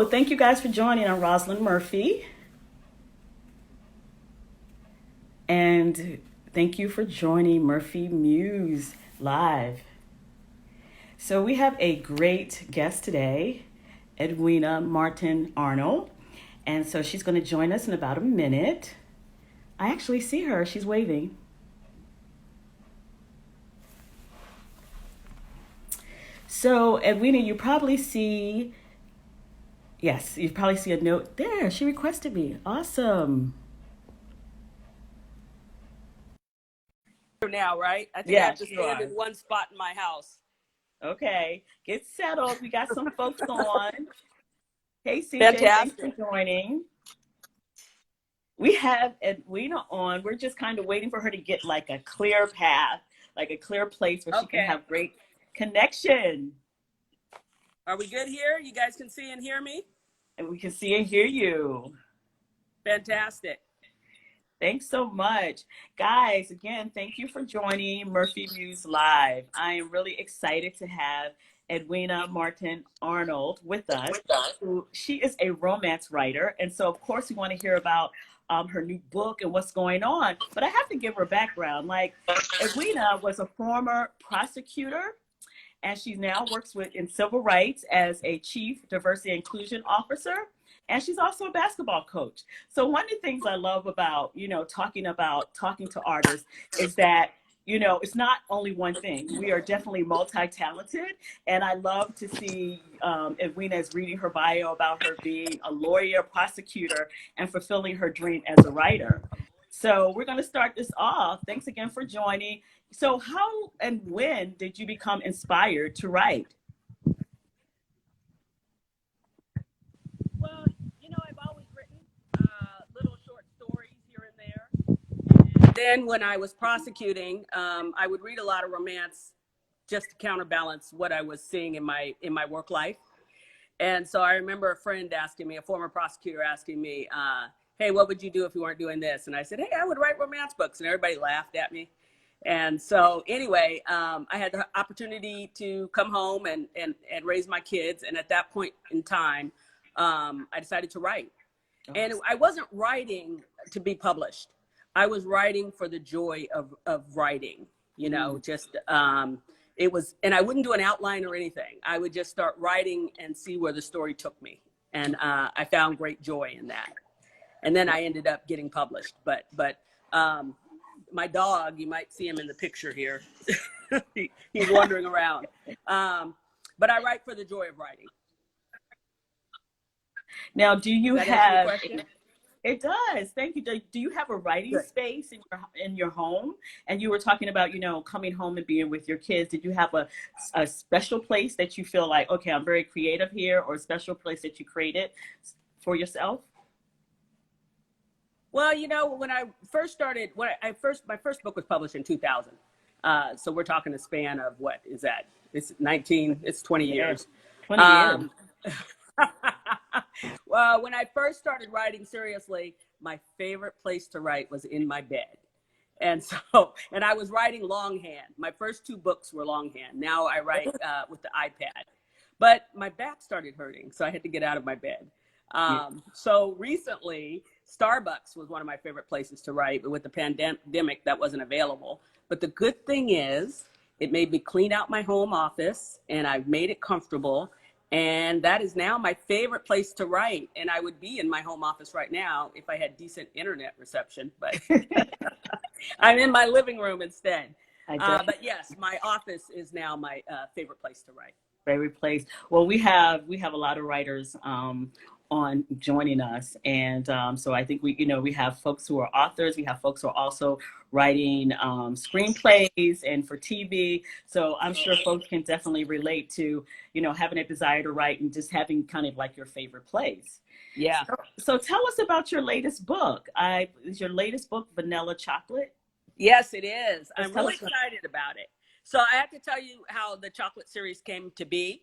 Well, thank you guys for joining. I'm Rosalind Murphy, and thank you for joining Murphy Muse Live. So, we have a great guest today, Edwina Martin-Arnold, and so she's going to join us in about a minute. I actually see her, she's waving. So, Edwina, you probably see a note there. She requested me. Awesome. Now, right? I think I have Yes, to you stand are. in one spot in my house. Okay, get settled. We got some folks on. Hey, CJ, thanks for Fantastic. joining. We have Edwina on. We're just kind of waiting for her to get like a clear path, like a clear place where she can Okay. have great connection. Are we good here? You guys can see and hear me? And we can see and hear you. Fantastic. Thanks so much. Guys, again, thank you for joining Murphy Muse Live. I am really excited to have Edwina Martin Arnold with us. She is a romance writer. And so, of course, we want to hear about her new book and what's going on. But I have to give her background. Like, Edwina was a former prosecutor, and she now works in civil rights as a chief diversity inclusion officer, and she's also a basketball coach. So one of the things I love about talking to artists is that it's not only one thing. We are definitely multi-talented, and I love to see Edwina is reading her bio about her being a lawyer, prosecutor, and fulfilling her dream as a writer. So we're going to start this off. Thanks again for joining. So how and when did you become inspired to write? Well, I've always written little short stories here and there. And then when I was prosecuting, I would read a lot of romance just to counterbalance what I was seeing in my work life. And so I remember a friend asking me, a former prosecutor asking me, hey, what would you do if you weren't doing this? And I said, hey, I would write romance books. And everybody laughed at me. And so anyway, I had the opportunity to come home and raise my kids. And at that point in time, I decided to write. And I wasn't writing to be published. I was writing for the joy of writing, just it was, and I wouldn't do an outline or anything. I would just start writing and see where the story took me. And I found great joy in that. And then I ended up getting published. But my dog, you might see him in the picture here. He's wandering around. But I write for the joy of writing. Now, do you Does that answer your have question? it does. Thank you. Do you have a writing Good. space in your home? And you were talking about, coming home and being with your kids. Did you have a special place that you feel like, okay, I'm very creative here, or a special place that you created for yourself? Well, when I first started, my first book was published in 2000. So we're talking a span of what is that? It's 20 Yeah, years. 20 years. Um, well, when I first started writing seriously, my favorite place to write was in my bed. And I was writing longhand. My first two books were longhand. Now I write with the iPad. But my back started hurting, so I had to get out of my bed. Yeah. So recently, Starbucks was one of my favorite places to write, but with the pandemic, that wasn't available. But the good thing is, it made me clean out my home office, and I've made it comfortable. And that is now my favorite place to write. And I would be in my home office right now if I had decent internet reception, but I'm in my living room instead. I definitely But yes, my office is now my favorite place to write. favorite place. Well, we have a lot of writers on joining us, and so I think we have folks who are authors. We have folks who are also writing screenplays and for TV. So I'm sure folks can definitely relate to having a desire to write and just having kind of like your favorite place. Yeah. So tell us about your latest book. Is your latest book Vanilla Chocolate? Yes, it is. Just I'm tell really us. excited about it. So I have to tell you how the chocolate series came to be.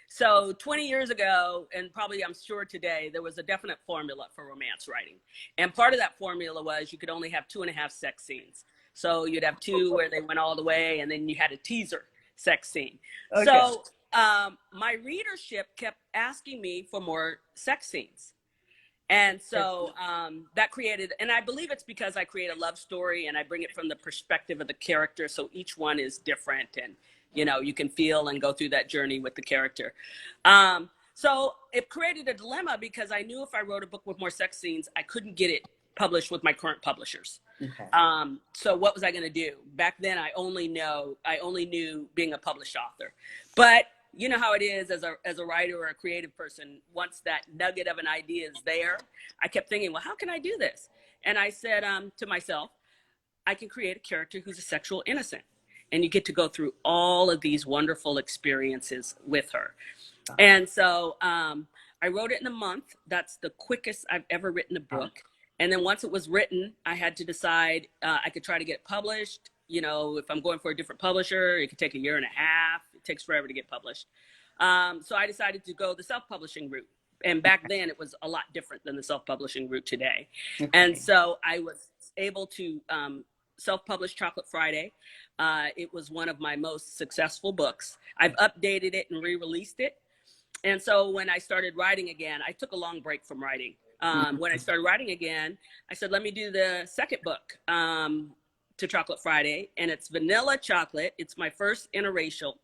So 20 years ago, and probably I'm sure today, there was a definite formula for romance writing. And part of that formula was you could only have 2.5 sex scenes. So you'd have two where they went all the way, and then you had a teaser sex scene. Okay. So my readership kept asking me for more sex scenes. And so that created, and I believe it's because I create a love story and I bring it from the perspective of the character. So each one is different, and, you know, you can feel and go through that journey with the character. So it created a dilemma because I knew if I wrote a book with more sex scenes, I couldn't get it published with my current publishers. Okay. So what was I going to do? Back then, I only knew being a published author. But you know how it is as a writer or a creative person, once that nugget of an idea is there, I kept thinking, well, how can I do this? And I said to myself, I can create a character who's a sexual innocent. And you get to go through all of these wonderful experiences with her. And so I wrote it in a month. That's the quickest I've ever written a book. And then once it was written, I had to decide I could try to get it published. You know, if I'm going for a different publisher, it could take 1.5 years. It takes forever to get published. So I decided to go the self-publishing route. And back then it was a lot different than the self-publishing route today. Okay. And so I was able to self-publish Chocolate Friday. It was one of my most successful books. I've updated it and re-released it. And so when I started writing again, I took a long break from writing. When I started writing again, I said, let me do the second book to Chocolate Friday. And it's vanilla chocolate. It's my first interracial.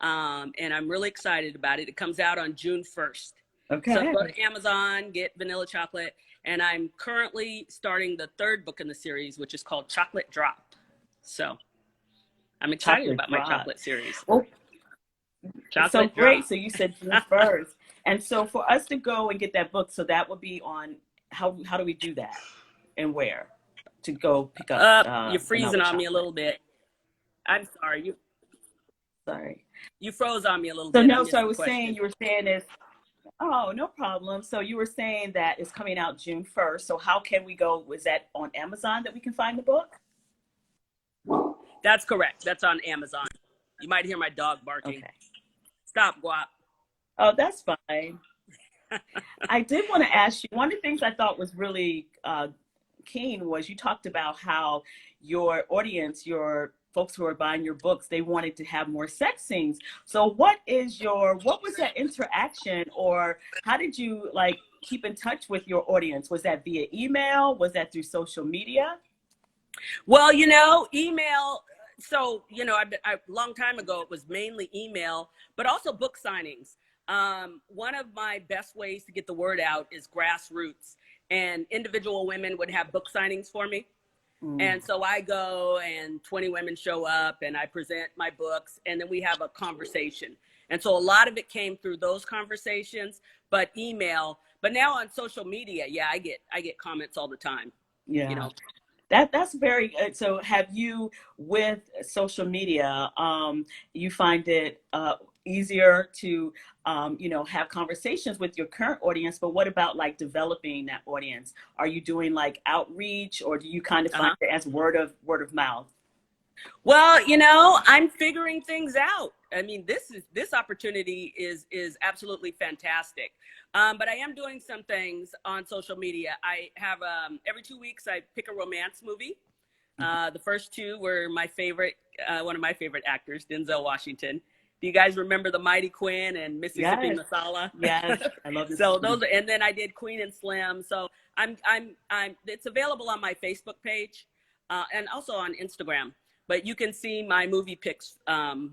And I'm really excited about it. It comes out on June 1st. Okay. So go to Amazon, get vanilla chocolate. And I'm currently starting the third book in the series, which is called Chocolate Drop. So I'm excited about my chocolate series. Well, Chocolate so Drop. Great. So you said June 1st. And so for us to go and get that book, so that would be on, how do we do that and where to go pick up? You're freezing on me a little bit. I'm sorry. Sorry. You froze on me a little bit. So I was saying, you were saying is, oh, no problem. So you were saying that it's coming out June 1st. So how can we go? Was that on Amazon that we can find the book? That's correct. That's on Amazon. You might hear my dog barking. Okay. Stop, Guap. Oh, that's fine. I did want to ask you, one of the things I thought was really keen was you talked about how your audience, your folks who are buying your books, they wanted to have more sex scenes. So what was that interaction, or how did you keep in touch with your audience? Was that via email? Was that through social media? Well, email. So, a long time ago, it was mainly email, but also book signings. One of my best ways to get the word out is grassroots, and individual women would have book signings for me. And so I go and 20 women show up and I present my books, and then we have a conversation. And so a lot of it came through those conversations, but email. But now on social media, yeah, I get comments all the time. Yeah. That's very good. So have you, with social media, you find it easier to, have conversations with your current audience, but what about developing that audience? Are you doing outreach, or do you kind of find it as word of mouth? Well, I'm figuring things out. I mean, this opportunity is absolutely fantastic. But I am doing some things on social media. I have every 2 weeks I pick a romance movie. The first two were my favorite, one of my favorite actors, Denzel Washington. Do you guys remember The Mighty Quinn and Mississippi Masala? Yes, I love this. So those, and then I did Queen and Slim. So it's available on my Facebook page and also on Instagram. But you can see my movie picks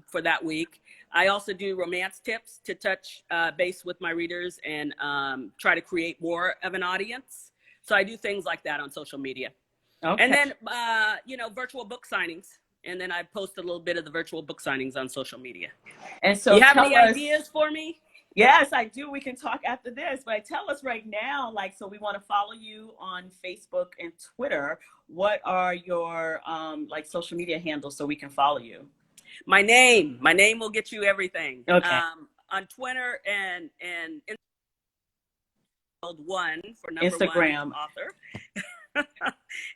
for that week. I also do romance tips to touch base with my readers and try to create more of an audience. So I do things like that on social media. Okay. And then, virtual book signings. And then I post a little bit of the virtual book signings on social media. And so you have any ideas for me? Yes, I do. We can talk after this, but tell us right now, so we want to follow you on Facebook and Twitter. What are your social media handles so we can follow you? My name will get you everything. Okay. On Twitter and one for number Instagram. one author.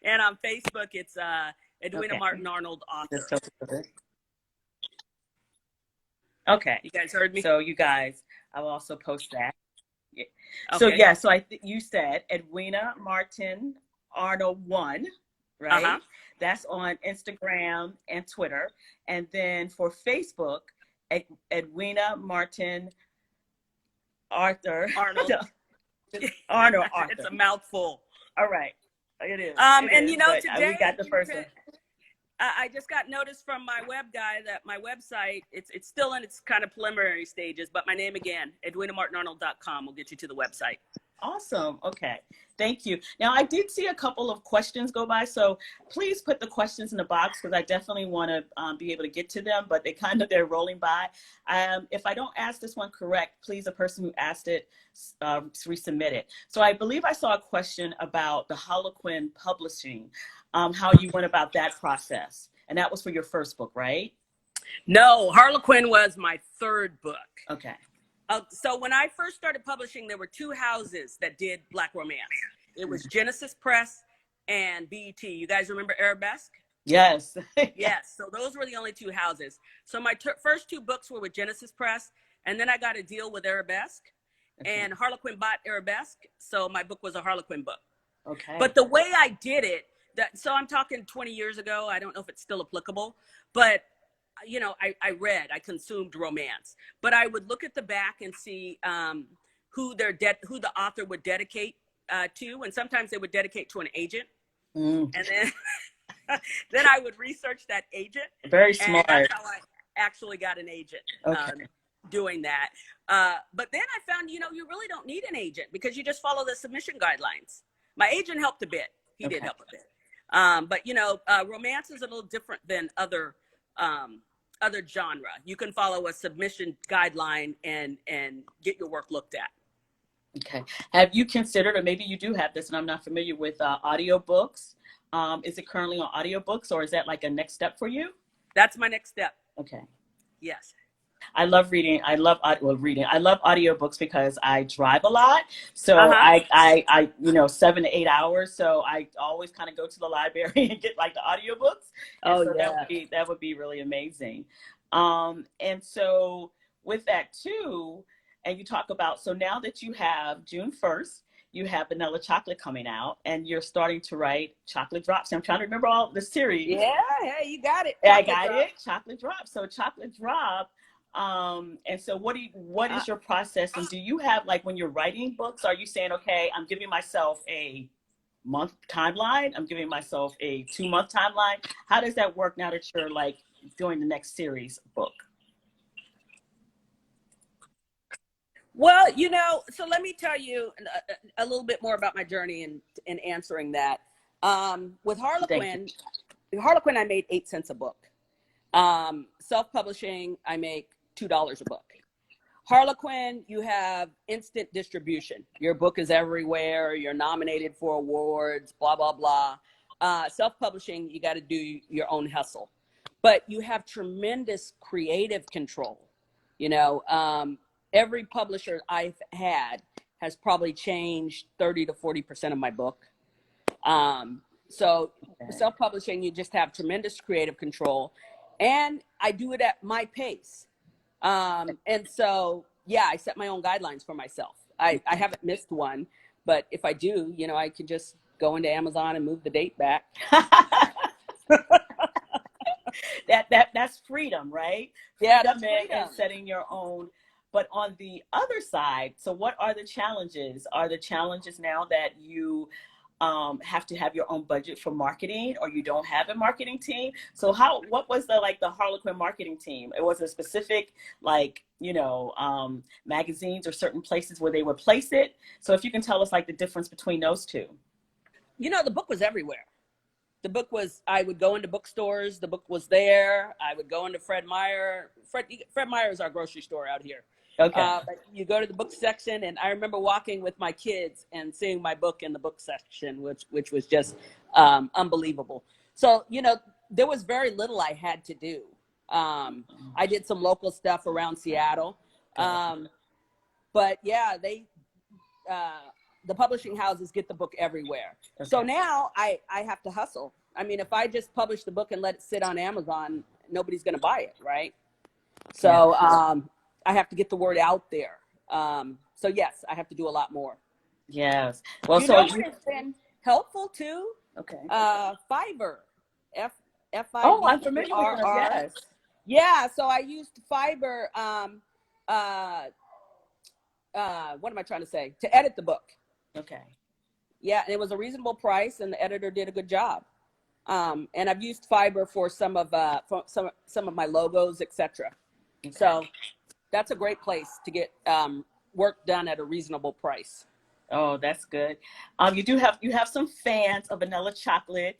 And on Facebook, it's Edwina Martin-Arnold, author. Okay. You guys heard me? So you guys, I will also post that. Yeah. Okay. So you said Edwina Martin-Arnold 1, right? Uh-huh. That's on Instagram and Twitter. And then for Facebook, Edwina Martin Arthur. Arnold. Arnold It's Arthur. a mouthful. All right. It is. And you know, but today we got the first one. I just got notice from my web guy that my website, it's still in its kind of preliminary stages, but my name again, edwinamartinarnold.com, will get you to the website. Awesome. Okay. Thank you. Now, I did see a couple of questions go by, so please put the questions in the box because I definitely want to be able to get to them, but they're rolling by. If I don't ask this one correct, please, the person who asked it, resubmit it. So I believe I saw a question about the Harlequin publishing, how you went about that process. And that was for your first book, right? No, Harlequin was my third book. Okay. So when I first started publishing, there were two houses that did Black romance. It was Genesis Press and BET. You guys remember Arabesque? Yes. Yes. So those were the only two houses. So my first two books were with Genesis Press, and then I got a deal with Arabesque, and Harlequin bought Arabesque, so my book was a Harlequin book. Okay. But the way I did it, so I'm talking 20 years ago. I don't know if it's still applicable, but you know, I consumed romance, but I would look at the back and see who the author would dedicate to, and sometimes they would dedicate to an agent, and then I would research that agent. Very smart. And that's how I actually got an agent doing that. But then I found, you know, you really don't need an agent because you just follow the submission guidelines. My agent helped a bit. He did help a bit. But, you know, romance is a little different than other genre. You can follow a submission guideline and get your work looked at. Okay. Have you considered, or maybe you do have this and I'm not familiar with, audiobooks? Is it currently on audiobooks, or is that like a next step for you? That's my next step. Okay. Yes. I love reading. I love audiobooks because I drive a lot. So I 7 to 8 hours. So I always kind of go to the library and get like the audiobooks. And that would be really amazing. And so with that too, and you talk about, so now that you have June 1st, you have Vanilla Chocolate coming out, and you're starting to write Chocolate Drops. I'm trying to remember all the series. Yeah, you got it. I got it. Chocolate Drops. So Chocolate Drop. And so what is your process? And do you have, like, when you're writing books, are you saying, okay, I'm giving myself a month timeline, I'm giving myself a 2-month timeline? How does that work now that you're like doing the next series book? Well, you know, so let me tell you a little bit more about my journey in answering that. With Harlequin, I made 8 cents a book. Self-publishing, I make $2 a book. Harlequin, you have instant distribution. Your book is everywhere. You're nominated for awards, blah, blah, blah. Self-publishing, you got to do your own hustle. But you have tremendous creative control. You know, every publisher I've had has probably changed 30 to 40% of my book. So self-publishing, you just have tremendous creative control. And I do it at my pace. And so, yeah, I set my own guidelines for myself. I haven't missed one, but if I do, you know, I can just go into Amazon and move the date back. That's freedom, right? Yeah, that's freedom. And setting your own. But on the other side, so what are the challenges? Are the challenges now that you have to have your own budget for marketing, or you don't have a marketing team? So what was the Harlequin marketing team? It was a specific, magazines or certain places where they would place it. So if you can tell us like the difference between those two. You know, the book was everywhere. The book was, I would go into bookstores. The book was there. I would go into Fred Meyer. Fred Meyer is our grocery store out here. Okay. But you go to the book section, and I remember walking with my kids and seeing my book in the book section, which was just unbelievable. So, you know, there was very little I had to do. I did some local stuff around Seattle. But yeah, the publishing houses get the book everywhere. Okay. So now I have to hustle. I mean, if I just publish the book and let it sit on Amazon, nobody's going to buy it, right? So I have to get the word out there. So yes, I have to do a lot more. Yes. Well, it's been helpful too. Okay. Fiverr, F-I-V-E-R-R. Oh, I'm familiar with that. Yes. Yeah, so I used Fiverr. What am I trying to say? To edit the book. Okay. Yeah, and it was a reasonable price, and the editor did a good job. And I've used Fiverr for for some of my logos, etc. Okay. So that's a great place to get work done at a reasonable price. Oh, that's good. You have some fans of vanilla chocolate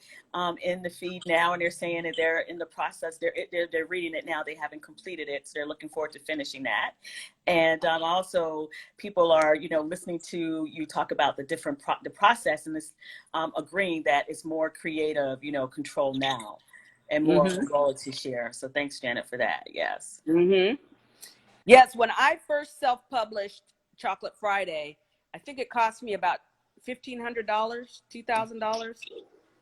in the feed now, and they're saying that they're in the process. They're reading it now. They haven't completed it, so they're looking forward to finishing that. And also, people are listening to you talk about the process, and this agreeing that it's more creative, control now, and more Mm-hmm. royalty share. So thanks, Janet, for that. Yes. Mm-hmm. Yes, when I first self-published Chocolate Friday, I think it cost me about $1,500, $2,000,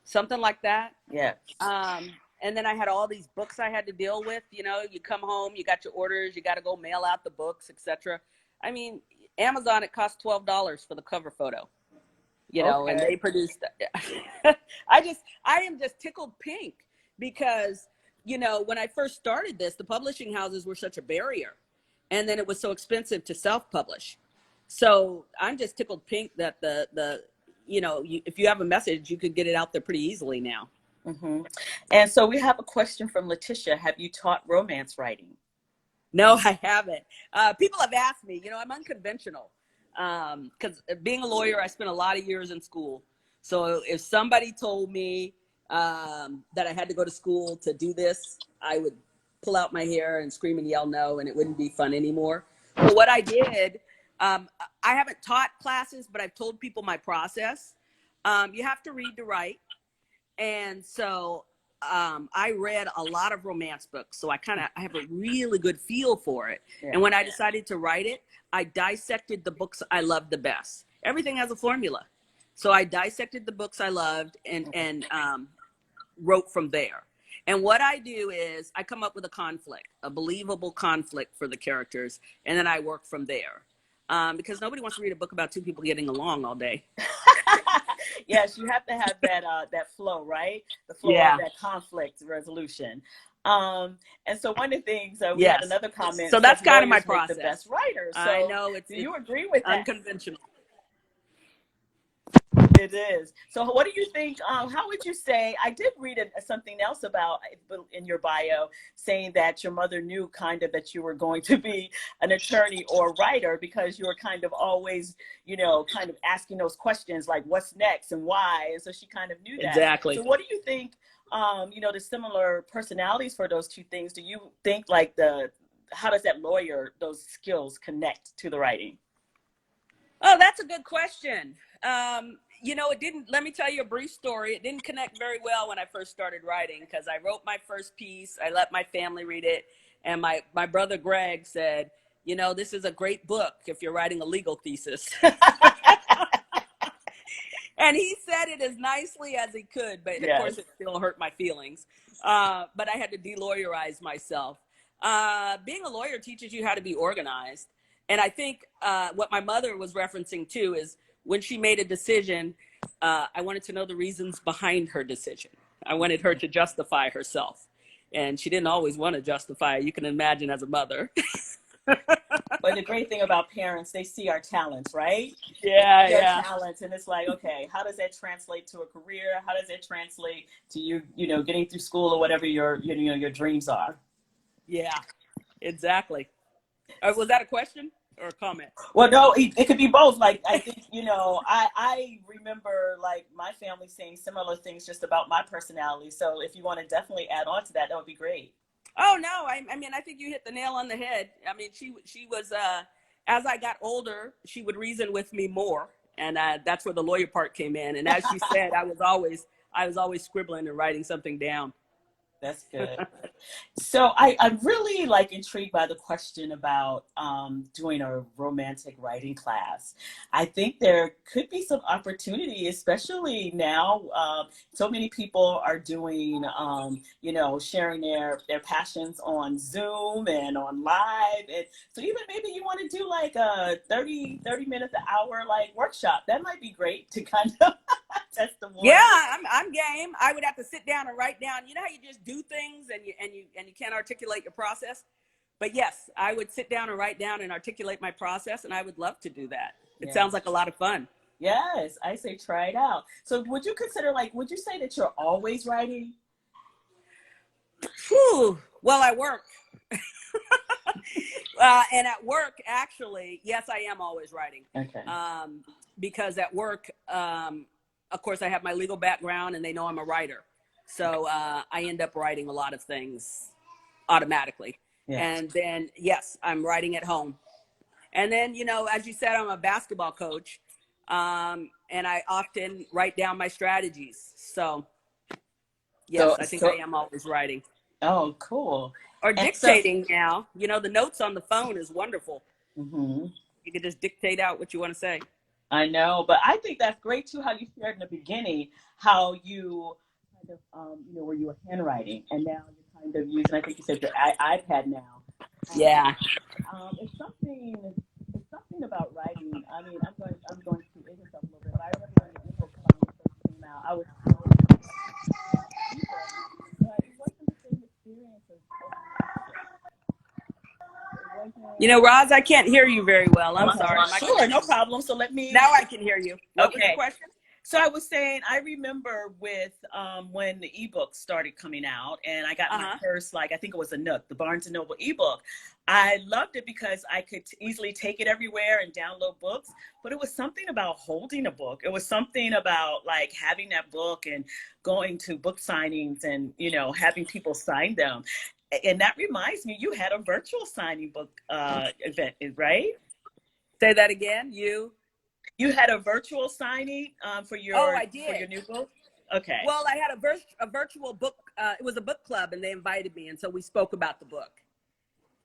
something like that. Yes. And then I had all these books I had to deal with. You come home, you got your orders, you got to go mail out the books, etc. I mean, Amazon, it cost $12 for the cover photo. And Okay. they produced. I am just tickled pink because when I first started this, the publishing houses were such a barrier, and then it was so expensive to self-publish. So I'm just tickled pink that if you have a message, you could get it out there pretty easily now. Hmm. And so we have a question from Letitia. Have you taught romance writing? No, I haven't. People have asked me. I'm unconventional because being a lawyer, I spent a lot of years in school. So if somebody told me that I had to go to school to do this, I would pull out my hair and scream and yell no, and it wouldn't be fun anymore. But what I did, I haven't taught classes, but I've told people my process. You have to read to write. And so I read a lot of romance books, so I have a really good feel for it. Yeah. And when I decided to write it, I dissected the books I loved the best. Everything has a formula, so I dissected the books I loved and wrote from there. And what I do is I come up with a conflict, a believable conflict for the characters, and then I work from there. Because nobody wants to read a book about two people getting along all day. Yes, you have to have that flow, right? The flow Yeah. of that conflict resolution. And so one of the things we Yes. had another comment. So that's kind of my lawyers make process. the best writers. So I know do you agree with that? Unconventional. It is. So what do you think? How would you say? I did read something else about in your bio saying that your mother knew kind of that you were going to be an attorney or writer because you were kind of always, kind of asking those questions like what's next and why. And so she kind of knew that. Exactly. So what do you think, the similar personalities for those two things? Do you think like how does that lawyer, those skills connect to the writing? Oh, that's a good question. It didn't, let me tell you a brief story. It didn't connect very well when I first started writing because I wrote my first piece. I let my family read it. And my brother Greg said, this is a great book if you're writing a legal thesis. And he said it as nicely as he could, but Yes. Of course it still hurt my feelings. But I had to de-lawyerize myself. Being a lawyer teaches you how to be organized. And I think what my mother was referencing too is when she made a decision, I wanted to know the reasons behind her decision. I wanted her to justify herself. And she didn't always want to justify, you can imagine as a mother. But the great thing about parents, they see our talents, right? Yeah. Our talents, and it's like, okay, how does that translate to a career? How does that translate to you, getting through school or whatever your dreams are? Yeah, exactly. Was that a question or a comment? Well, no, it could be both. Like, I think, I remember like my family saying similar things just about my personality. So if you want to definitely add on to that, that would be great. Oh no, I mean, I think you hit the nail on the head. I mean, she was as I got older, she would reason with me more, and that's where the lawyer part came in. And as she said, I was always scribbling and writing something down. That's good. So I'm really like intrigued by the question about doing a romantic writing class. I think there could be some opportunity, especially now. So many people are doing, sharing their passions on Zoom and on live. And so even maybe you want to do like a 30 minutes an hour like workshop. That might be great to kind of That's the one. Yeah, I'm game. I would have to sit down and write down. You know how you just do things and you can't articulate your process. But yes, I would sit down and write down and articulate my process, and I would love to do that. It Yeah. sounds like a lot of fun. Yes, I say try it out. So would you consider, like, would you say that you're always writing? Whew. Well, I work. And at work, actually, yes, I am always writing. Okay. Because at work, of course, I have my legal background and they know I'm a writer. So I end up writing a lot of things automatically. Yeah. And then, yes, I'm writing at home. And then, you know, as you said, I'm a basketball coach. And I often write down my strategies. So, yes, I think I am always writing. Oh, cool. Or dictating now. You know, the notes on the phone is wonderful. Mm-hmm. You can just dictate out what you want to say. I know, but I think that's great too, how you shared in the beginning, how you kind of, you know, where you were handwriting, and now you're kind of using, I think you said your iPad now. Yeah. It's something about writing. I mean, I'm going to age myself a little bit, but I remember when the ebook first came out, I was but it wasn't the same experience as you know, Roz, I can't hear you very well. I'm sorry. Sure, no problem. So let me. Now I can hear you. What was the question? So I was saying, I remember with when the ebook started coming out, and I got my first, like, I think it was a Nook, the Barnes & Noble ebook. I loved it because I could easily take it everywhere and download books, but it was something about holding a book. It was something about, like, having that book and going to book signings and, you know, having people sign them. And that reminds me, you had a virtual signing book event, right? Say that again. You had a virtual signing for your I did. For your new book? Okay. Well, I had a virtual book. It was a book club, and they invited me, and so we spoke about the book.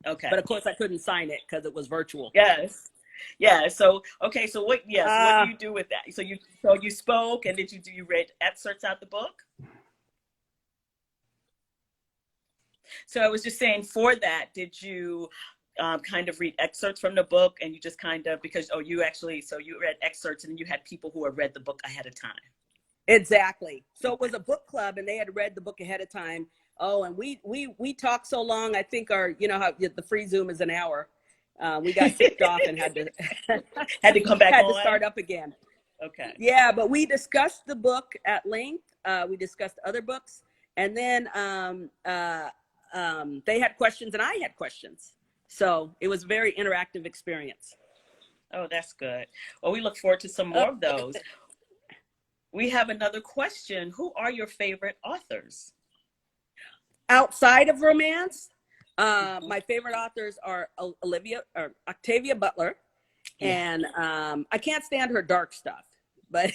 Okay. But of course, I couldn't sign it because it was virtual. Yes. Yeah. So okay. So what? Yes. What do you do with that? So you spoke, and you read excerpts out the book? So I was just saying, for that, did you kind of read excerpts from the book, and you just kind of, because, you read excerpts and you had people who had read the book ahead of time? Exactly. So it was a book club, and they had read the book ahead of time. Oh, and we talked so long. I think you know how the free Zoom is an hour. We got kicked off and had to come back. Had to start up again. Okay. Yeah, but we discussed the book at length. We discussed other books, and then they had questions and I had questions. So it was a very interactive experience. Oh, that's good. Well, we look forward to some more of those. We have another question. Who are your favorite authors? Outside of romance, my favorite authors are Octavia Butler. And I can't stand her dark stuff, but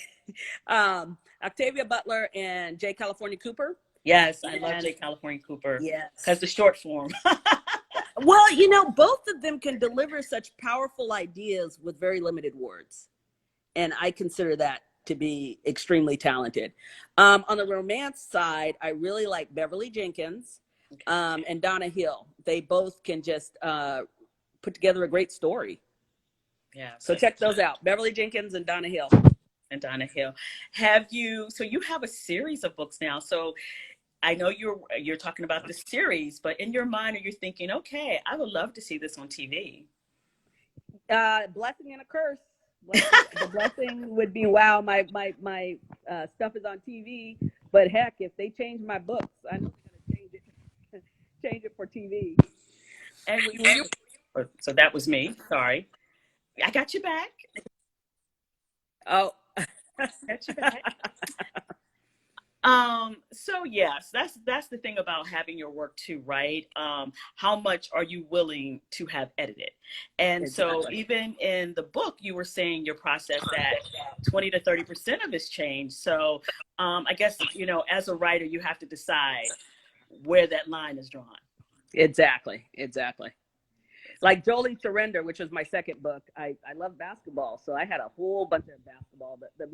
Octavia Butler and J. California Cooper. Yes, I love J. California Cooper. Yes. Because the short form. Well, you know, both of them can deliver such powerful ideas with very limited words. And I consider that to be extremely talented. On the romance side, I really like Beverly Jenkins and Donna Hill. They both can just put together a great story. Yeah. So check those out. Beverly Jenkins and Donna Hill. So you have a series of books now. So I know you're talking about the series, but in your mind, are you thinking, okay, I would love to see this on TV? Blessing and a curse. The blessing would be, wow, my stuff is on TV, but heck, if they change my books, I'm going to change it for TV. And so that was me. Sorry, I got you back. Oh, got you back. So yes, that's the thing about having your work too, right? How much are you willing to have edited? And exactly. So even in the book, you were saying your process that 20 to 30% of it's changed. So I guess, you know, as a writer, you have to decide where that line is drawn. Exactly. Like Jolie Surrender, which was my second book. I love basketball, so I had a whole bunch of basketball. The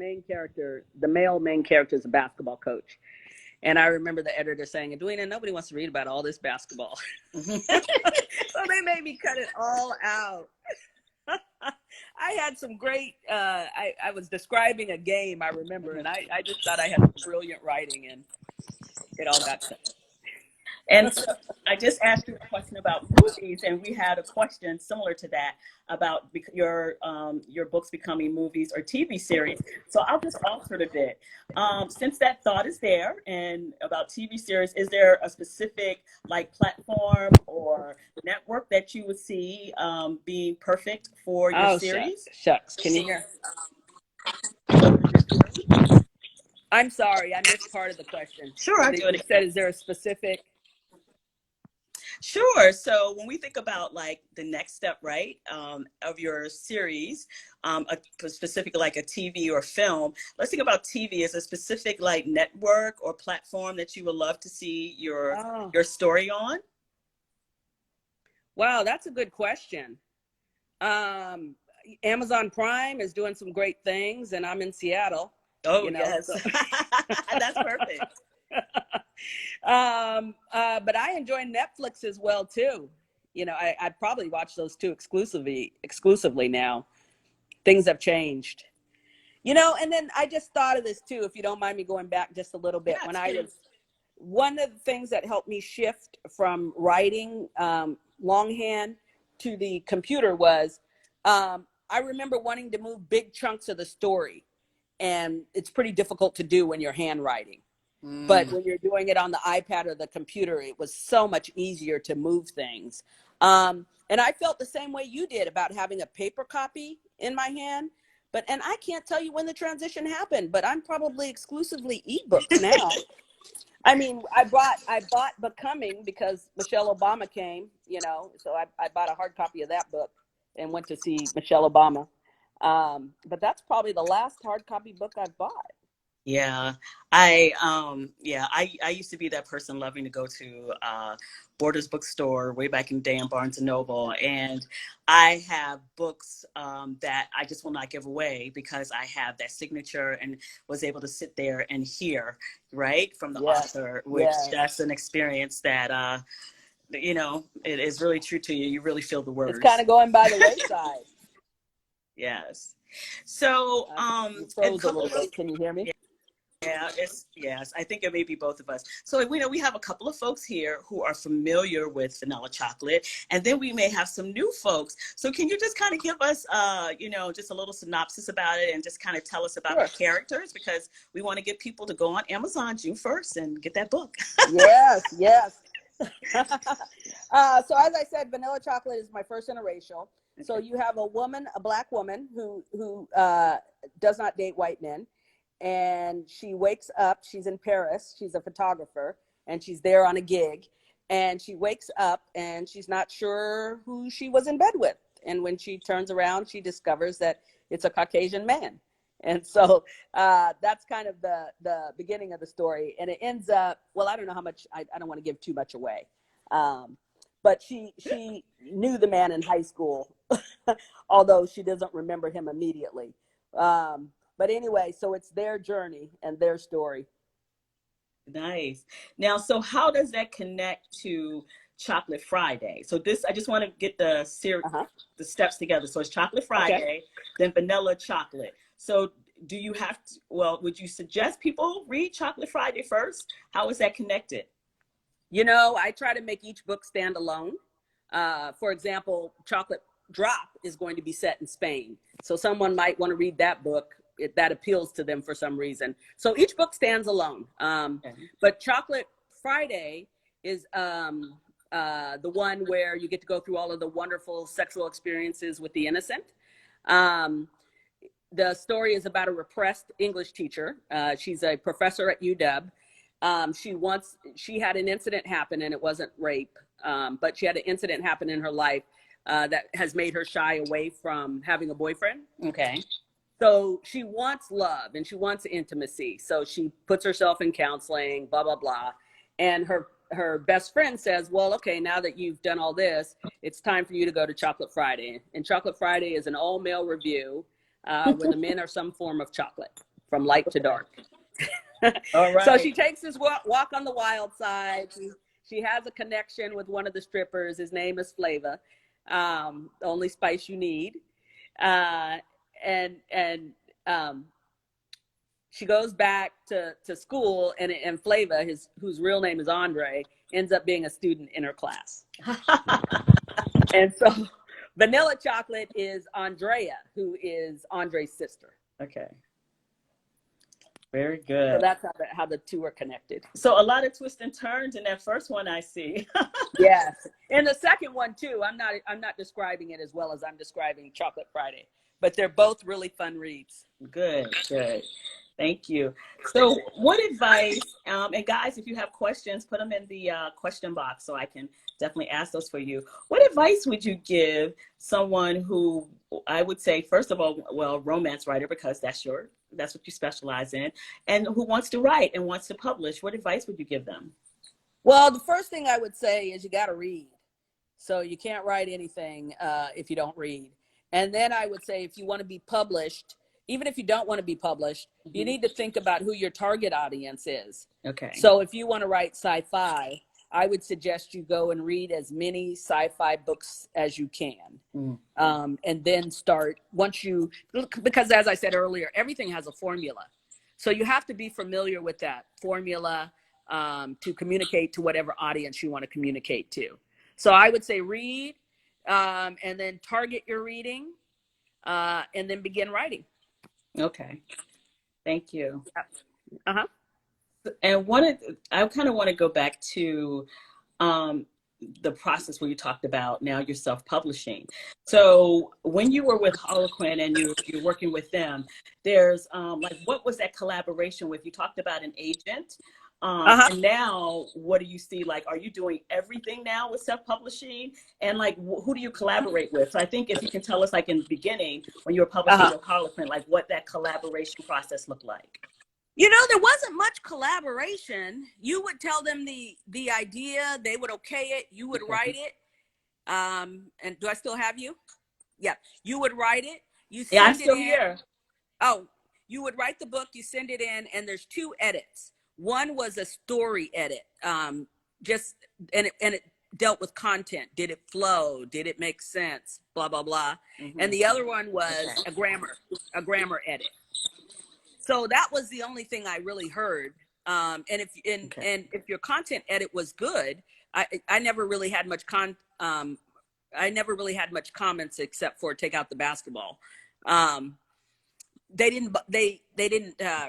male main character is a basketball coach. And I remember the editor saying, Edwina, nobody wants to read about all this basketball. So they made me cut it all out. I had some great, I was describing a game, I remember, and I just thought I had some brilliant writing, and it all got cut. And so I just asked you a question about movies, and we had a question similar to that about your books becoming movies or TV series. So I'll just alter it a bit. Since that thought is there, and about TV series, is there a specific like platform or network that you would see being perfect for your Oh, shucks, series? shucks. Can you hear? I'm sorry, I missed part of the question. Sure, I'll do it You again. said, is there a specific? Sure. So when we think about like the next step, right, of your series, specifically like a TV or film, let's think about TV as a specific like network or platform that you would love to see Oh, your story on. wow, that's a good question. Um, Amazon Prime is doing some great things, and I'm in Seattle, Oh you know, yes, so. that's perfect. But I enjoy Netflix as well too. You know, I probably watch those two exclusively now. Things have changed. You know, and then I just thought of this too, if you don't mind me going back just a little bit. Yeah, When I was, one of the things that helped me shift from writing longhand to the computer was I remember wanting to move big chunks of the story. And it's pretty difficult to do when you're handwriting. But when you're doing it on the iPad or the computer, it was so much easier to move things. And I felt the same way you did about having a paper copy in my hand. And I can't tell you when the transition happened, but I'm probably exclusively ebooks now. I mean, I bought Becoming because Michelle Obama came, you know, so I bought a hard copy of that book and went to see Michelle Obama. But that's probably the last hard copy book I've bought. Yeah, I used to be that person loving to go to Borders bookstore way back in the day in Barnes and Noble, and I have books that I just will not give away because I have that signature and was able to sit there and hear right from the Yes, author, which yes. that's an experience that you know it is really true to you. You really feel the It's kind words. of going by the wayside. Yes. So You and a froze a couple little of bit. Can you hear me? yeah, yes. I think it may be both of us. So we have a couple of folks here who are familiar with vanilla chocolate, and then we may have some new folks. So can you just kind of give us, just a little synopsis about it, and just kind of tell us about Sure. the characters, because we want to get people to go on Amazon June 1st and get that book. Yes, yes. So as I said, vanilla chocolate is my first interracial. So you have a black woman who does not date white men, and she wakes up. She's in Paris. She's a photographer, and she's there on a gig. And she wakes up, and she's not sure who she was in bed with. And when she turns around, she discovers that it's a Caucasian man. And so that's kind of the beginning of the story. And it ends up, well, I don't know how much, I don't want to give too much away. But she knew the man in high school, although she doesn't remember him immediately. But anyway, so it's their journey and their story. Nice. Now, so how does that connect to Chocolate Friday? So I just want to get the steps together. So it's Chocolate Okay. Friday, then vanilla chocolate. So do you have to, well, would you suggest people read Chocolate Friday first? How is that connected? You know, I try to make each book stand alone. For example, Chocolate Drop is going to be set in Spain. So someone might want to read that book. That appeals to them for some reason. So each book stands alone. But Chocolate Friday is the one where you get to go through all of the wonderful sexual experiences with the innocent. The story is about a repressed English teacher. She's a professor at UW. She had an incident happen, and it wasn't rape, but she had an incident happen in her life that has made her shy away from having a boyfriend. Okay. So she wants love and she wants intimacy. So she puts herself in counseling, blah, blah, blah. And her best friend says, well, okay, now that you've done all this, it's time for you to go to Chocolate Friday. And Chocolate Friday is an all-male review where the men are some form of chocolate, from light to dark. All right. So she takes this walk on the wild side. She has a connection with one of the strippers. His name is Flava, the only spice you need. uh, and she goes back to school, and Flava, whose real name is Andre, ends up being a student in her class. And so Vanilla Chocolate is Andrea, who is Andre's sister. Okay. Very good. So that's how the two are connected. So a lot of twists and turns in that first one, I see. Yes. And the second one too, I'm not describing it as well as I'm describing Chocolate Friday, but they're both really fun reads. Good, good. Thank you. So what advice, and guys, if you have questions, put them in the question box so I can definitely ask those for you. What advice would you give someone who, I would say, first of all, well, romance writer, because that's what you specialize in, and who wants to write and wants to publish? What advice would you give them? Well, the first thing I would say is you got to read. So you can't write anything if you don't read. And then I would say if you want to be published, even if you don't want to be published, you need to think about who your target audience is. Okay. So if you want to write sci-fi, I would suggest you go and read as many sci-fi books as you can. And then start, because as I said earlier, everything has a formula. So you have to be familiar with that formula to communicate to whatever audience you want to communicate to. So I would say read, and then target your reading, and then begin writing. Okay. Thank you. Uh-huh. And I kind of want to go back to the process where you talked about now you're self-publishing. So when you were with Harlequin and you're working with them, there's like, what was that collaboration with? You talked about an agent. And now what do you see? Like, are you doing everything now with self-publishing? And like, who do you collaborate with? So I think if you can tell us, like in the beginning, when you were publishing with Harlequin, like what that collaboration process looked like. You know, there wasn't much collaboration. You would tell them the idea, they would okay it, you would write it. And do I still have you? Yeah, you would write it. You send I'm still here. Oh, you would write the book, you send it in, and there's 2 edits. One was a story edit, and it dealt with content. Did it flow? Did it make sense? Blah blah blah. And the other one was a grammar edit. So that was the only thing I really heard. And if your content edit was good, I never really had much comments except for take out the basketball. They didn't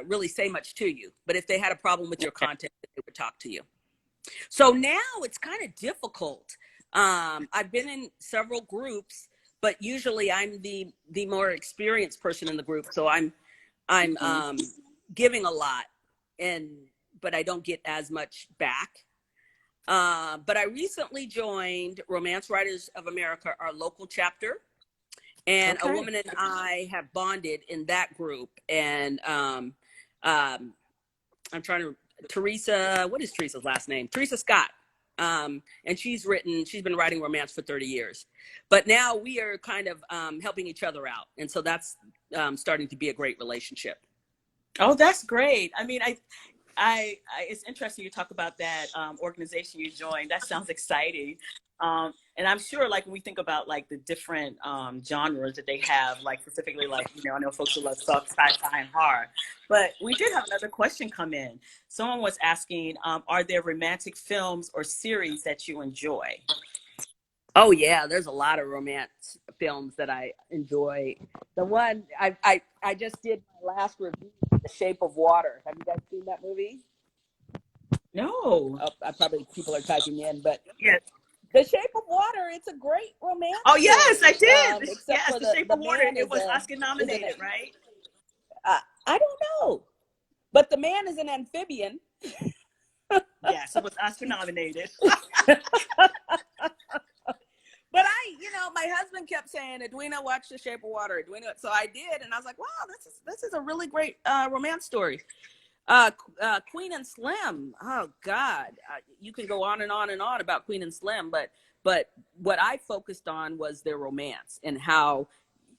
really say much to you, but if they had a problem with your content, they would talk to you. So now it's kind of difficult. I've been in several groups, but usually I'm the more experienced person in the group. So I'm giving a lot, but I don't get as much back. But I recently joined Romance Writers of America, our local chapter. And a woman and I have bonded in that group. And I'm trying to, Teresa, what is Teresa's last name? Teresa Scott. And she's been writing romance for 30 years. But now we are kind of helping each other out. And so that's starting to be a great relationship. Oh, that's great. I mean, it's interesting you talk about that organization you joined. That sounds exciting. And I'm sure, like, when we think about like the different genres that they have, like specifically, like, I know folks who love sci-fi and horror, but we did have another question come in. Someone was asking, are there romantic films or series that you enjoy? Oh yeah, there's a lot of romance films that I enjoy. The one I just did my last review, The Shape of Water. Have you guys seen that movie? No. Oh, probably people are typing in, but yes. The Shape of Water, it's a great romance. Oh yes, story. I did. Yes, The Shape of Water. It was Oscar nominated, right? I don't know, but the man is an amphibian. Yes, it was Oscar nominated. But my husband kept saying, Edwina, watch The Shape of Water. Edwina. So I did. And I was like, wow, this is a really great romance story. Queen and Slim. Oh God. You can go on and on and on about Queen and Slim, but what I focused on was their romance and how,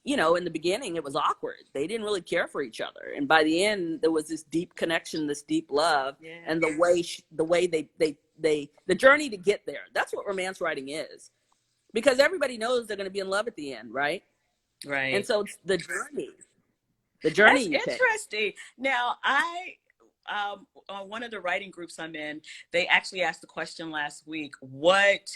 in the beginning it was awkward. They didn't really care for each other. And by the end there was this deep connection, this deep love, and the way the journey to get there. That's what romance writing is. Because everybody knows they're going to be in love at the end, right? And Right. so it's the journey That's you take. interesting. Now, on one of the writing groups I'm in, they actually asked the question last week, what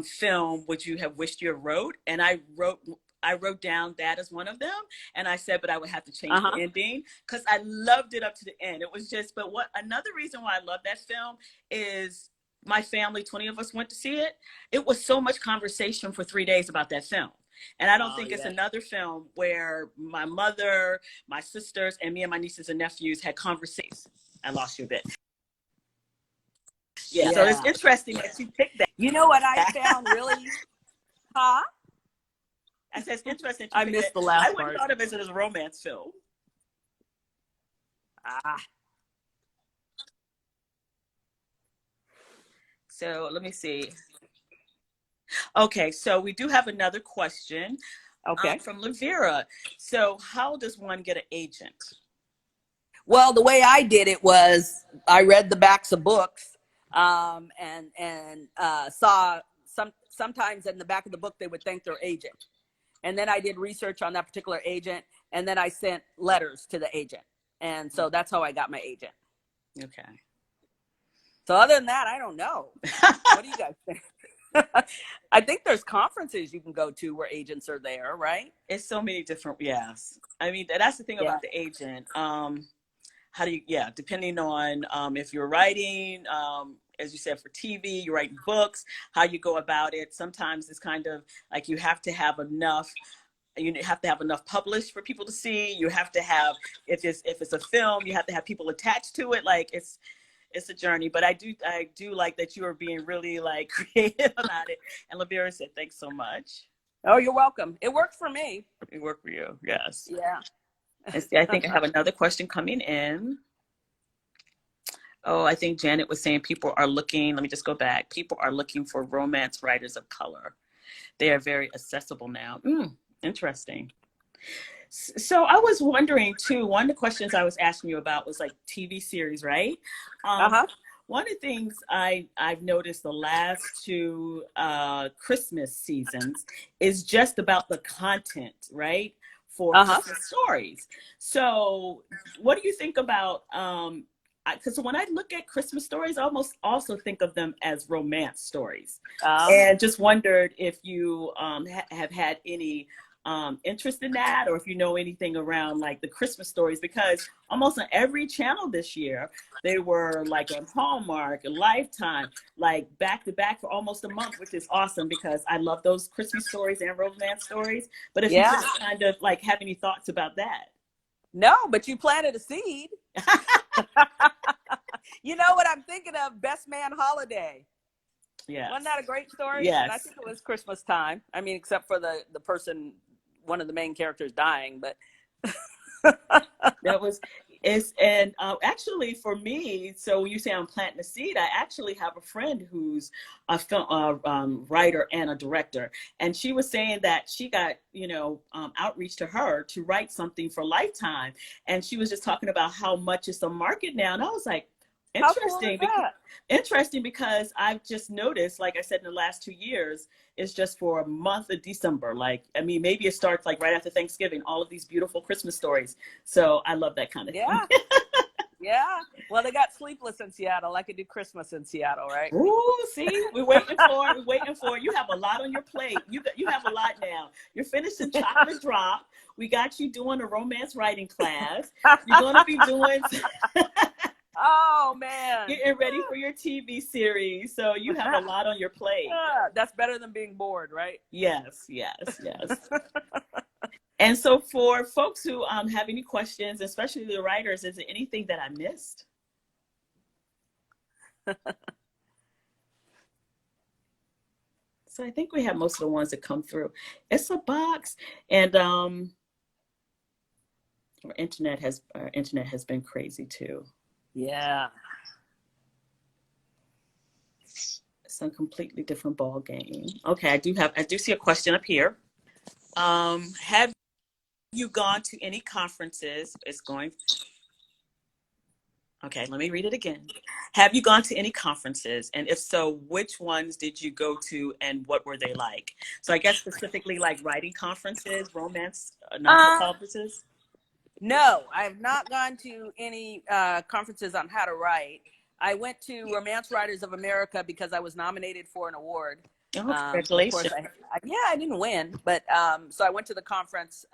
film would you have wished you wrote? And I wrote down that as one of them, and I said, but I would have to change the ending because I loved it up to the end. It was just, but what another reason why I love that film is my family, 20 of us went to see it. It was so much conversation for 3 days about that film. And I don't think it's another film where my mother, my sisters, and me and my nieces and nephews had conversations. I lost you a bit. Yeah. So it's interesting that you picked that. You know what I found really, huh? I said it's interesting. I missed the last part. I wouldn't have thought of it as a romance film. So let me see. Okay, so we do have another question. From Lavera. So how does one get an agent? Well, the way I did it was I read the backs of books, and saw sometimes in the back of the book they would thank their agent, and then I did research on that particular agent, and then I sent letters to the agent, and so that's how I got my agent. Okay. So other than that, I don't know. What do you guys think? I think there's conferences you can go to where agents are there, right? It's so many different, yes. I mean, that's the thing about the agent. How do you, depending on if you're writing, as you said, for TV, you're writing books, how you go about it. Sometimes it's kind of like you have to have enough published for people to see. You have to have, if it's a film, you have to have people attached to it. Like it's a journey, but I do like that you are being really like creative about it. And Lavera said, thanks so much. Oh, you're welcome. It worked for me. It worked for you. Yes. Yeah. I think I have another question coming in. Oh, I think Janet was saying people are looking, let me just go back. People are looking for romance writers of color. They are very accessible now. Interesting. So I was wondering too, one of the questions I was asking you about was like TV series, right? One of the things I've noticed the last two Christmas seasons is just about the content, right? For Christmas stories. So what do you think about, because when I look at Christmas stories, I almost also think of them as romance stories. And just wondered if you have had any interest in that, or if you know anything around like the Christmas stories, because almost on every channel this year they were like on Hallmark and Lifetime, like back to back for almost a month, which is awesome because I love those Christmas stories and romance stories. But if you just kind of like have any thoughts about that. No, but you planted a seed. You know what I'm thinking of? Best Man Holiday. Yeah. Wasn't that a great story? Yes. And I think it was Christmas time. I mean, except for the person, one of the main characters dying, but that was and actually for me, so when you say I'm planting a seed, I actually have a friend who's a film writer and a director, and she was saying that she got outreach to her to write something for Lifetime, and she was just talking about how much it's a market now, and I was like, interesting. Interesting because I've just noticed, like I said, in the last 2 years, it's just for a month of December. Like, I mean, maybe it starts like right after Thanksgiving, all of these beautiful Christmas stories. So I love that kind of thing. Yeah. Well, they got Sleepless in Seattle. I could do Christmas in Seattle, right? Ooh, see, we're waiting for it. You have a lot on your plate. You have a lot now. You're finishing Chocolate Drop. We got you doing a romance writing class. You're going to be doing... Oh, man. Getting ready for your TV series. So you have a lot on your plate. That's better than being bored, right? Yes. And so for folks who have any questions, especially the writers, is there anything that I missed? So I think we have most of the ones that come through. It's a box. And our internet has been crazy too. Yeah. It's a completely different ball game. Okay, I do see a question up here. Have you gone to any conferences? Okay, let me read it again. Have you gone to any conferences? And if so, which ones did you go to and what were they like? So I guess specifically like writing conferences, romance novel Um, conferences. no, I have not gone to any conferences on how to write. I went to Romance Writers of America because I was nominated for an award. Oh, But of course, congratulations. yeah, I didn't win, but so I went to the conference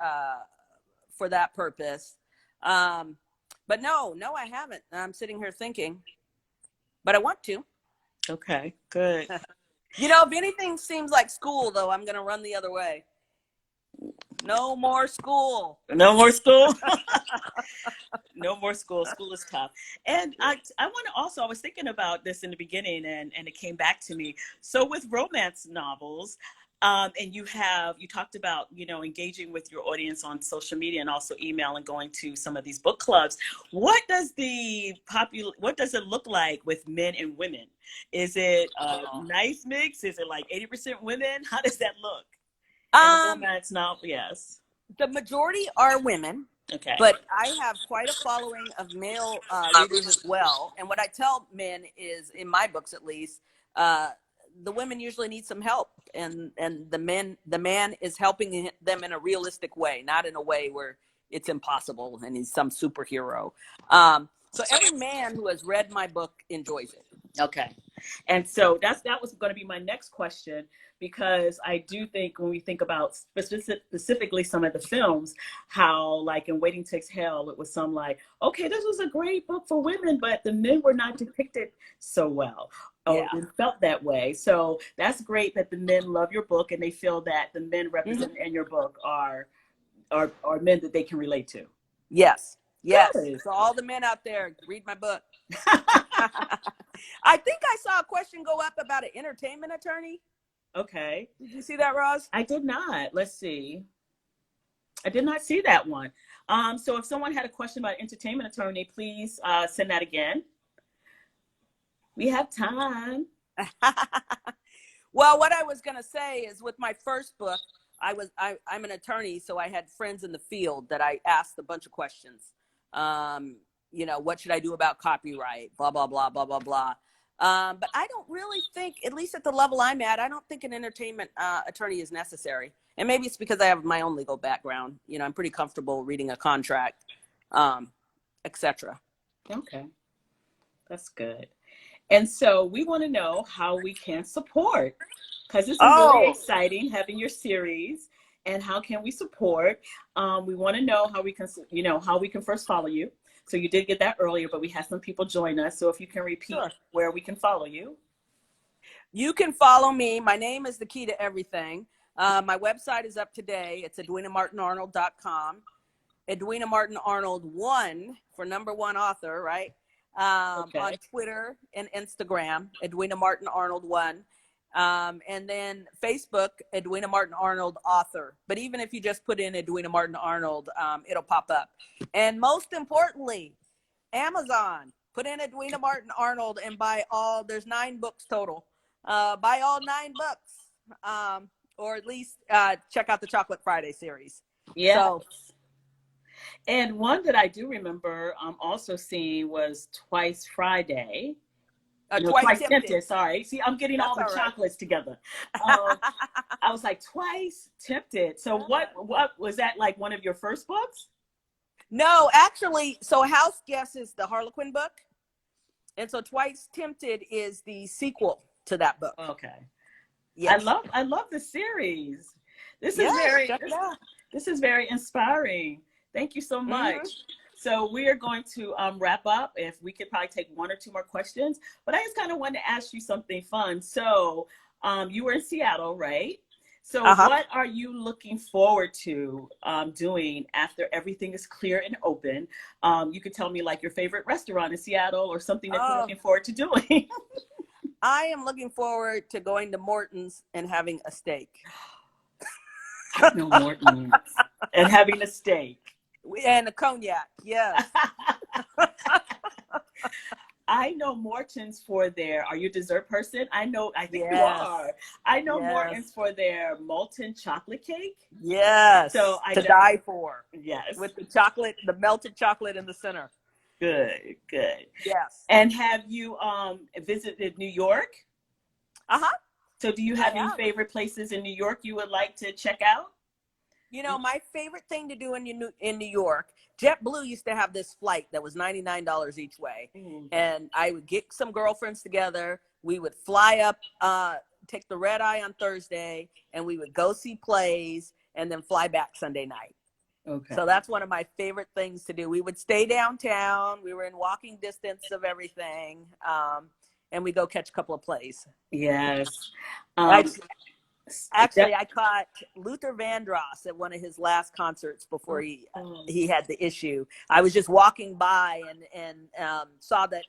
for that purpose. Um, but no, I haven't. I'm sitting here thinking, but I want to. Okay, good. You know, if anything seems like school, though, I'm going to run the other way. No more school. No more school. No more school. School is tough. And I want to also, I was thinking about this in the beginning and it came back to me. So with romance novels, and you talked about, engaging with your audience on social media and also email and going to some of these book clubs. What does what does it look like with men and women? Is it a nice mix? Is it like 80% women? How does that look? In a romance novel, yes. The majority are women. Okay. But I have quite a following of male readers as well. And what I tell men is, in my books at least, the women usually need some help, and the man is helping them in a realistic way, not in a way where it's impossible and he's some superhero. So every man who has read my book enjoys it. Okay. And so that was going to be my next question, because I do think when we think about specifically some of the films, how like in Waiting to Exhale, it was some like, okay, this was a great book for women, but the men were not depicted so well. Yeah. It felt that way. So that's great that the men love your book and they feel that the men represented in your book are men that they can relate to. Yes. Good. So all the men out there, read my book. I think I saw a question go up about an entertainment attorney. Okay. Did you see that, Roz? I did not. Let's see. I did not see that one. So if someone had a question about entertainment attorney, please send that again. We have time. Well, what I was going to say is, with my first book, I'm an attorney, so I had friends in the field that I asked a bunch of questions. What should I do about copyright? Blah, blah, blah, blah, blah, blah. But I don't really think, at least at the level I'm at, I don't think an entertainment attorney is necessary. And maybe it's because I have my own legal background. I'm pretty comfortable reading a contract, etc. Okay. That's good. And so we want to know how we can support, because this is really exciting, having your series. And how can we support? We want to know how we can first follow you. So you did get that earlier, but we had some people join us. So if you can repeat where we can follow you. You can follow me. My name is the key to everything. My website is up today. It's edwinamartinarnold.com. Edwina Martin-Arnold 1 for #1 author, right? On Twitter and Instagram, Edwina Martin-Arnold 1. And then Facebook, Edwina Martin-Arnold author. But even if you just put in Edwina Martin-Arnold, it'll pop up. And most importantly, Amazon. Put in Edwina Martin-Arnold and buy there's 9 books total. Buy all 9 books. Or at least check out the Chocolate Friday series. Yeah. So, and one that I do remember also seeing was Twice Friday. Twice Tempted. Sorry. See, I'm getting all the chocolates together. I was like, Twice Tempted. So what was that, like one of your first books? No, actually, so House Guest is the Harlequin book. And so Twice Tempted is the sequel to that book. Okay. Yes. I love the series. This is very inspiring. Thank you so much. Mm-hmm. So we are going to wrap up. If we could probably take 1 or 2 more questions, but I just kind of wanted to ask you something fun. So you were in Seattle, right? So what are you looking forward to doing after everything is clear and open? You could tell me like your favorite restaurant in Seattle or something that you're looking forward to doing. I am looking forward to going to Morton's and having a steak. No, Morton's and having a steak. And a cognac, yes. I know Morton's for are you a dessert person? I think you are. I know Morton's for their molten chocolate cake. Yes. So die for. Yes. With the chocolate, the melted chocolate in the center. Good, good. Yes. And have you visited New York? Uh-huh. So do you I have any have. favorite places in New York you would like to check out? You know, my favorite thing to do in New York, JetBlue used to have this flight that was $99 each way. Mm. And I would get some girlfriends together. We would fly up, take the red eye on Thursday, and we would go see plays and then fly back Sunday night. Okay. So that's one of my favorite things to do. We would stay downtown. We were in walking distance of everything. And we go catch a couple of plays. Yes. I, That, Actually, I caught Luther Vandross at one of his last concerts before he had the issue. I was just walking by and saw that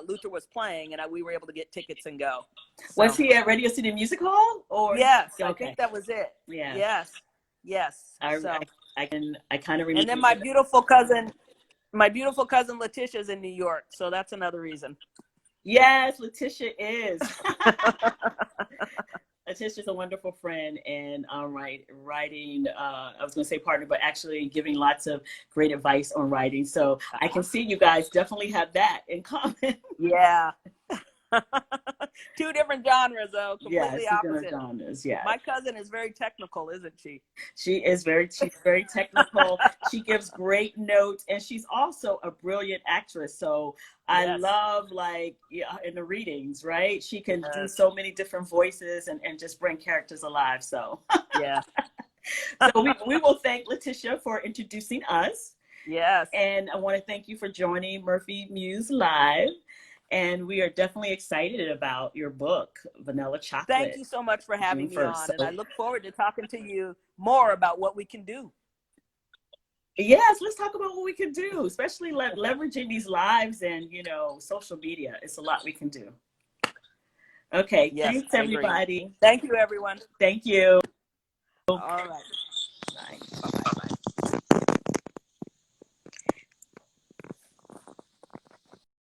Luther was playing, and we were able to get tickets and go. So, was he at Radio City Music Hall? Or yes, okay. I think that was it. Yeah. Yes. I kind of remember. And then my beautiful cousin Letitia's in New York, so that's another reason. Yes, Letitia is. Letitia's a wonderful friend and writing, I was going to say partner, but actually giving lots of great advice on writing. So I can see you guys definitely have that in common. Yeah. Two different genres, though, completely opposite. Genres, yeah. My cousin is very technical, isn't she? She's very technical. She gives great notes, and she's also a brilliant actress. So I love, in the readings, right? She can do so many different voices and just bring characters alive. So yeah. So we will thank Letitia for introducing us. Yes. And I want to thank you for joining Murphy Muse Live. And we are definitely excited about your book, Vanilla Chocolate. Thank you so much for having me on. And I look forward to talking to you more about what we can do. Yes, let's talk about what we can do, especially leveraging these lives and, social media. It's a lot we can do. Okay. Yes, thanks, everybody. Thank you, everyone. Thank you. All right.